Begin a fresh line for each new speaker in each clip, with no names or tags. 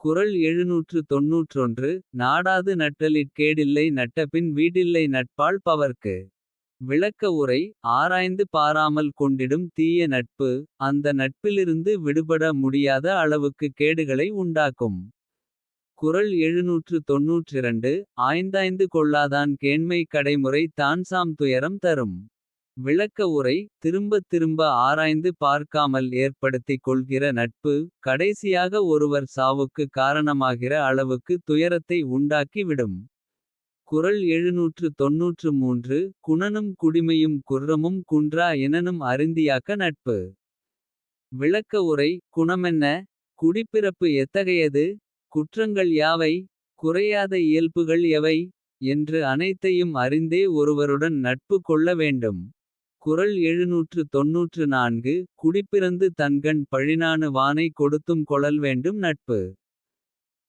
குறள் 791. நாடாது நட்டலிற் கேடில்லை நட்டபின் வீடில்லை நட்பால் பவர்க்கு. விளக்க உரை. ஆராய்ந்து பாராமல் கொண்டிடும் தீய நட்பு. அந்த நட்பிலிருந்து விடுபட முடியாத அளவுக்கு கேடுகளை உண்டாக்கும். குறள் 792. ஆய்ந்தாய்ந்து கொள்ளாதான் கேண்மை கடைமுறை தான்சாம் துயரம் தரும். விளக்க உரை. திரும்பத் திரும்ப ஆராய்ந்து பார்க்காமல் ஏற்படுத்திக் கொள்கிற நட்பு. கடைசியாக ஒருவர் சாவுக்கு காரணமாகிற அளவுக்கு துயரத்தை உண்டாக்கி விடும். குறள் 793. குணனும் குடிமையும் குற்றமும் குன்றா இனனும் அருந்தியாக்க நட்பு. விளக்க உரை. குணமென்ன. குடிப்பிறப்பு எத்தகையது. குற்றங்கள் யாவை. குறையாத இயல்புகள் எவை. என்று அனைத்தையும் அறிந்தே ஒருவருடன் நட்பு கொள்ள வேண்டும். குறள் 794. குடிப்பிறந்து தன்கண் பழிநாணு வானை கொடுத்தும் கொளல் வேண்டும் நட்பு.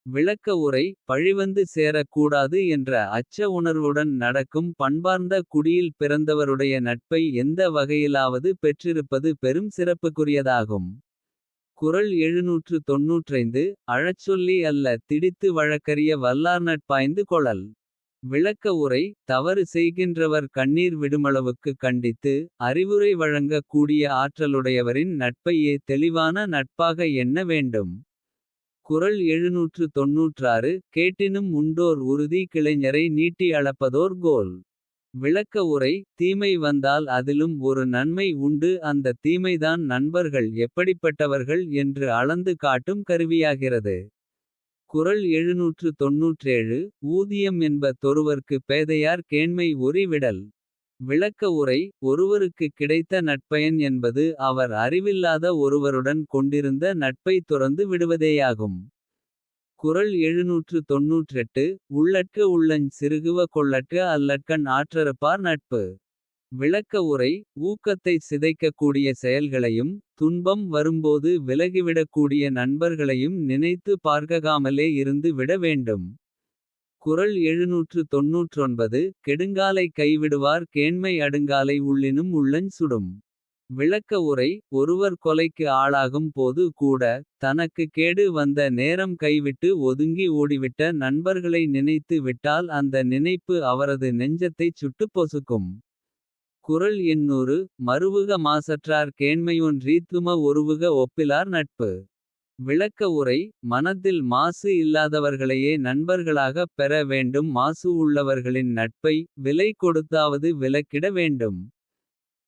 விளக்க உரை. பழிவந்து சேரக் கூடாது என்ற அச்ச உணர்வுடன் நடக்கும் பண்பார்ந்த குடியில் பிறந்தவருடைய நட்பை எந்த வகையிலாவது பெற்றிருப்பது பெரும் சிறப்புக்குரியதாகும். குறள் 795. அழச்சொல்லி அல்ல திடித்து வழக்கறிய வல்லார் நட்பாய்ந்து கொளல். விளக்க உரை. தவறு செய்கின்றவர் கண்ணீர் விடுமளவுக்கு கண்டித்து. அறிவுரை வழங்க கூடிய ஆற்றலுடையவரின் நட்பையே தெளிவான நட்பாக எண்ண வேண்டும். குறள் 796. கேட்டினும் உண்டோர் உறுதி கிளைஞரை நீட்டி அளப்பதோர் கோல். விளக்க உரை. தீமை வந்தால் அதிலும் ஒரு நன்மை உண்டு அந்த தீமைதான் நண்பர்கள் எப்படிப்பட்டவர்கள் என்று அளந்து காட்டும் கருவியாகிறது. குறள் 797. ஊதியம் என்ப தொருவர்க்கு பேதையார் கேண்மை ஒரி விடல். விளக்க உரை. ஒருவருக்கு கிடைத்த நட்பயன் என்பது அவர் அறிவில்லாத ஒருவருடன் கொண்டிருந்த நட்பை துறந்து விடுவதேயாகும். குறள் 798. உள்ளட்க உள்ளஞ் சிறுகுவ கொள்ளட்க அல்லட்கண் ஆற்றறுப்பார் நட்பு. விளக்க உரை. ஊக்கத்தை சிதைக்கக்கூடிய செயல்களையும். துன்பம் வரும்போது விலகிவிடக்கூடிய நண்பர்களையும் நினைத்து பார்க்காமலே இருந்து விட வேண்டும். குறள் 799. கெடுங்காலை கைவிடுவார் கேண்மை அடுங்காலை உள்ளினும் உள்ளஞ் சுடும். விளக்க உரை. ஒருவர் கொலைக்கு ஆளாகும் போது கூட. தனக்கு கேடு வந்த நேரம் கைவிட்டு ஒதுங்கி ஓடிவிட்ட நண்பர்களை நினைத்து விட்டால் அந்த நினைப்பு அவரது நெஞ்சத்தைச் சுட்டுப் பொசுக்கும். குறள் 800. மருவுக மாசற்றார் கேண்மையொன் ரீத்தும ஒருவுக ஒப்பிலார் நட்பு. விளக்க உரை. மனத்தில் மாசு இல்லாதவர்களையே நண்பர்களாகப் பெற வேண்டும் மாசு உள்ளவர்களின் நட்பை. விலை கொடுத்தாவது விலக்கிட வேண்டும்.